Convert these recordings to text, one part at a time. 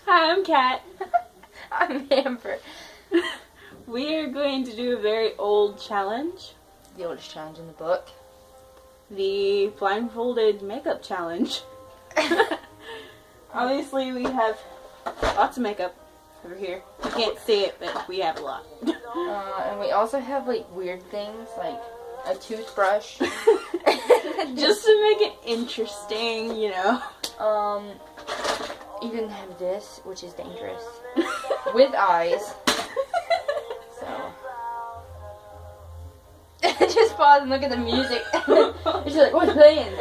Hi, I'm Kat. I'm Amber. We are going to do a very old challenge. The oldest challenge in the book. The blindfolded makeup challenge. Obviously, we have lots of makeup over here. You can't see it, but we have a lot. And we also have like weird things like a toothbrush. Just to make it interesting, you know. Even have this, which is dangerous, with eyes. So just pause and look at the music. She's like, "What's playing?"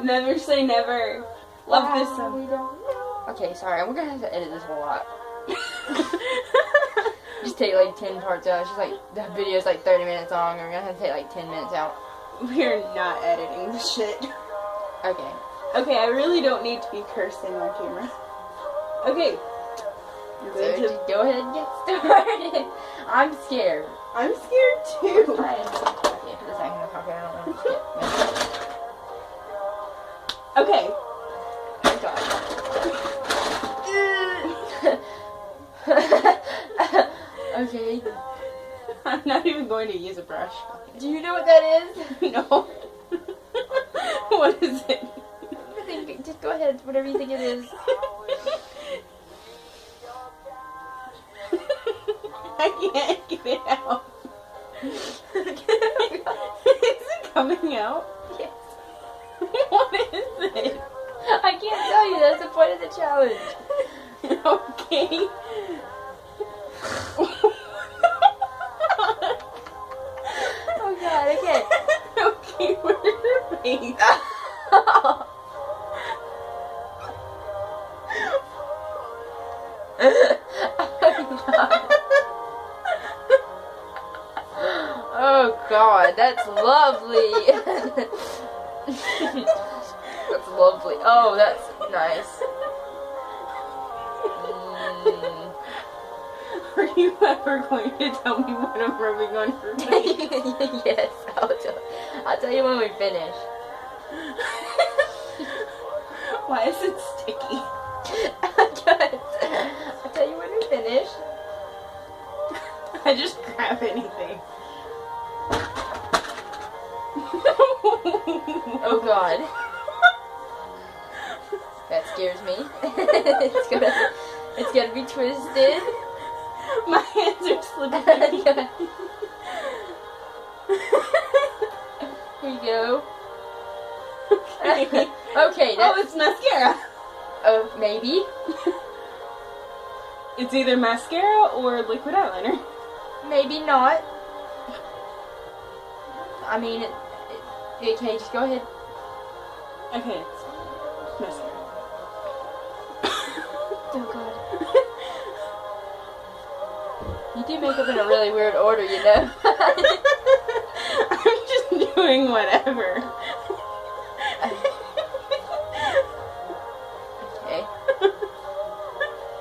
Never say never. Love this song. We don't know. Okay, sorry. We're gonna have to edit this a lot. Just take like 10 parts out. It's just like the video's like 30 minutes long. We're gonna have to take like 10 minutes out. We're not editing the shit. Okay. Okay, I really don't need to be cursing on camera. Okay. So just go ahead and get started. I'm scared. I'm scared too. Okay, put this back in the pocket. I don't want to Okay. Oh god. Okay. I'm not even going to use a brush. Do you know what that is? No. What is it? Just go ahead, whatever you think it is. I can't get it out. Is it coming out? Yes. What is it? I can't tell you, that's the point of the challenge. Okay. Oh god, okay. Okay, where's your face? Oh god, that's lovely. That's lovely. Oh, that's nice. Are you ever going to tell me what I'm rubbing on your face? Yes, I'll tell you when we finish. Why is it sticky? I'll tell you when we finish. I just grab anything. Oh god. That scares me. It's gonna be twisted. My hands are slipping. Here you go. Okay. Okay, Oh, it's mascara. Oh, maybe. It's either mascara or liquid eyeliner. Maybe not. I mean, okay, just go ahead. Okay, it's mascara. Oh god. You do makeup in a really weird order, you know? I'm just doing whatever. Okay.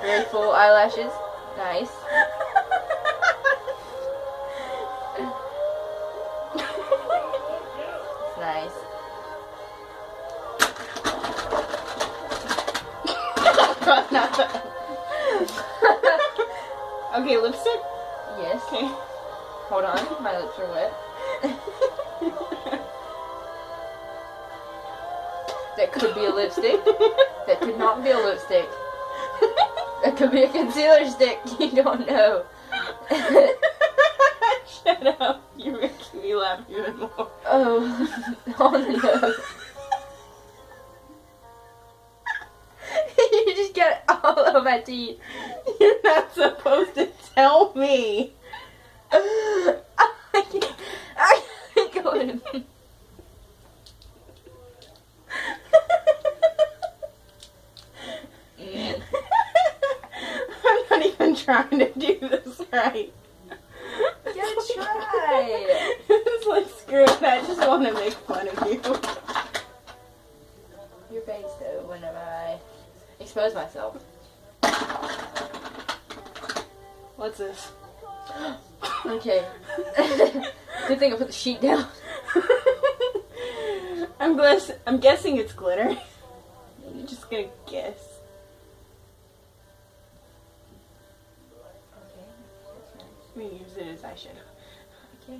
Very full eyelashes. Nice. It's nice. God, not that. Okay, lipstick? Yes. Okay. Hold on, my lips are wet. That could be a lipstick. That could not be a lipstick. That could be a concealer stick. You don't know. Shut up. You're making me laugh even more. Oh, on the nose. You just got all over my teeth. You're not supposed to tell me. I can't go in. I'm not even trying to do this right. Good try. It's like, screw it, I just want to make fun of you. Your face, though, whenever I expose myself. What's this? Okay. Good thing I put the sheet down. I'm guessing it's glitter. I'm just gonna guess. it is eyeshadow. Okay.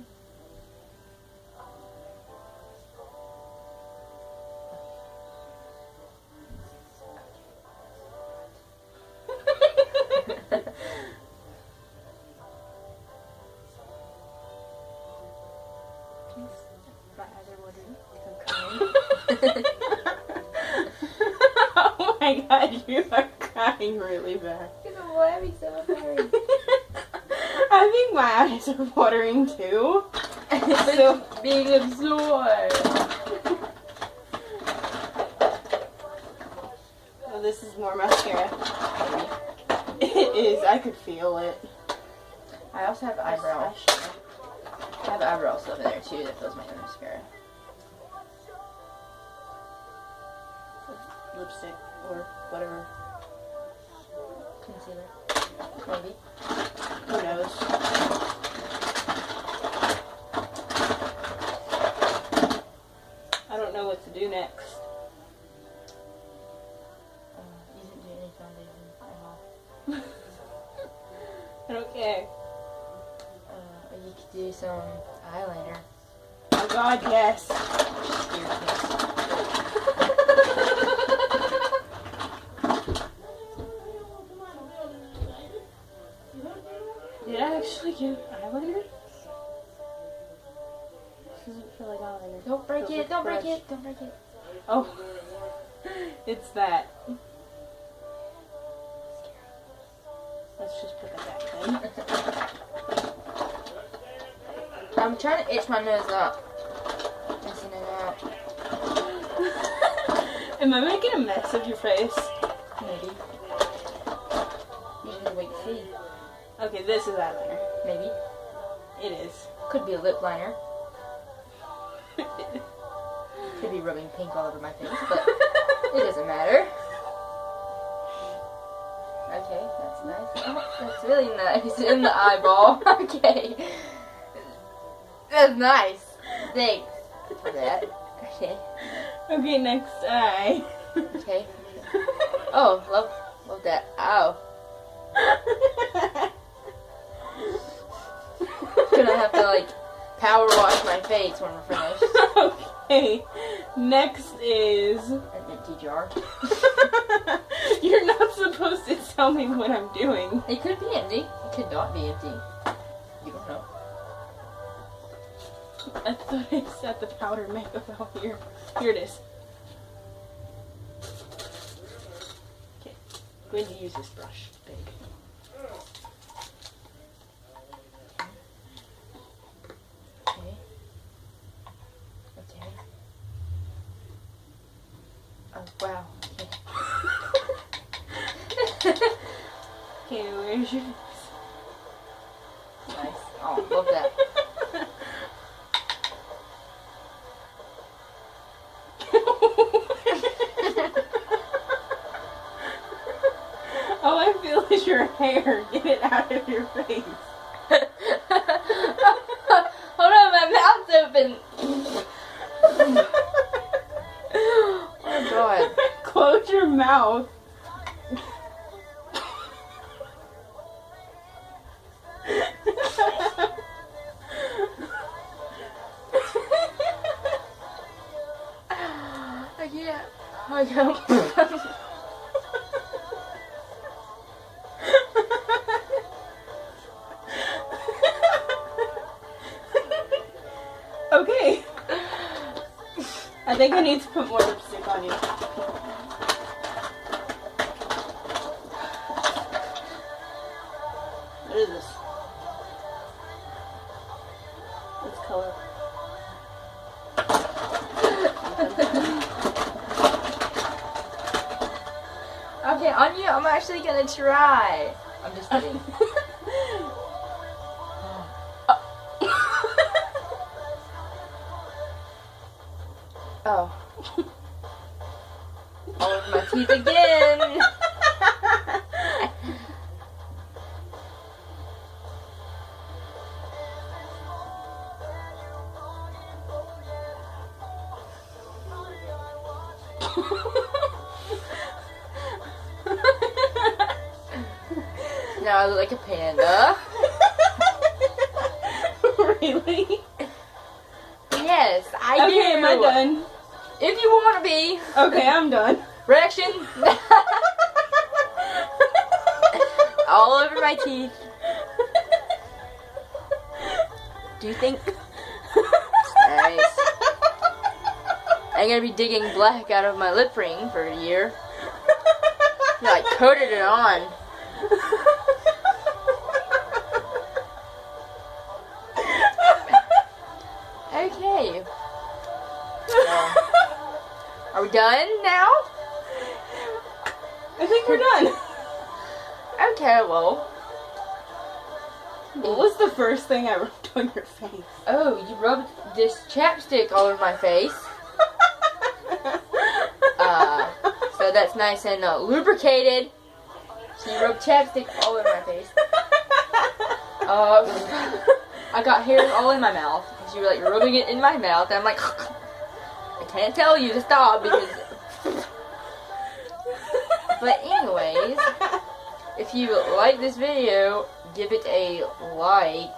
My eyes are watering because I'm crying. Oh my god, you are crying really bad. Why are we so sorry? I think my eyes are watering too. So being absorbed. Oh, this is more mascara. It is. I could feel it. I also have eyebrow. I have eyebrow stuff in there too that fills my mascara. Lipstick or whatever. Concealer. Maybe. Who knows? I don't know what to do next. You didn't do any foundation at all. I don't care. You could do some eyeliner. Oh god, yes. Did I actually get eyeliner? This doesn't feel like eyeliner. Don't break Feels it, like don't break brush. it, don't break it. Oh. It's that. Let's just put that back then. I'm trying to itch my nose up. Messing it out. Am I making a mess of your face? Maybe. You should wait to see. Okay, this is eyeliner. Maybe. It is. Could be a lip liner. Could be rubbing pink all over my face, but it doesn't matter. Okay, that's nice. Oh, that's really nice in the eyeball. Okay. That's nice. Thanks for that. Okay. Okay, next eye. Okay. Oh, love that. Ow. Gonna have to like power wash my face when we're finished. Okay, next is. An empty jar. You're not supposed to tell me what I'm doing. It could be empty. It could not be empty. You don't know. I thought I set the powder makeup out here. Here it is. Okay, I'm going to use this brush. Big. Okay. Okay. Oh, wow. Okay. Okay, where's your... Nice. Oh, love that. All I feel is your hair. Get it out of your face. Hold on, my mouth's open. Oh my god. Close your mouth. I can't. I can't. Okay. I think I need to put more lipstick on you. What is this? What's color? Okay, on you, I'm actually gonna try. I'm just kidding. Oh. All over my teeth again. Now I look like a panda. Really? Yes, I do. Okay, am I done? If you want to be. Okay, I'm done. Reaction. All over my teeth. Do you think? Nice. I'm gonna be digging black out of my lip ring for a year. You like coated it on. Okay. Are we done now? I think we're done. Okay, well. What was the first thing I rubbed on your face? Oh, you rubbed this chapstick all over my face. So that's nice and lubricated. So you rubbed chapstick all over my face. I got hairs all in my mouth because you were like rubbing it in my mouth. And I'm like, I can't tell you to stop because. But anyways, if you like this video, give it a like.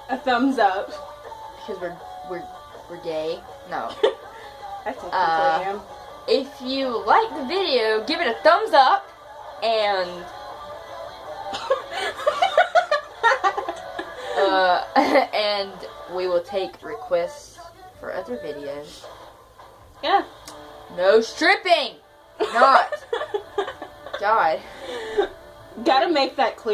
A thumbs up. Because we're gay. No. I technically am. If you like the video, give it a thumbs up and and we will take requests for other videos. Yeah. No stripping! Not. God. Gotta make that clear.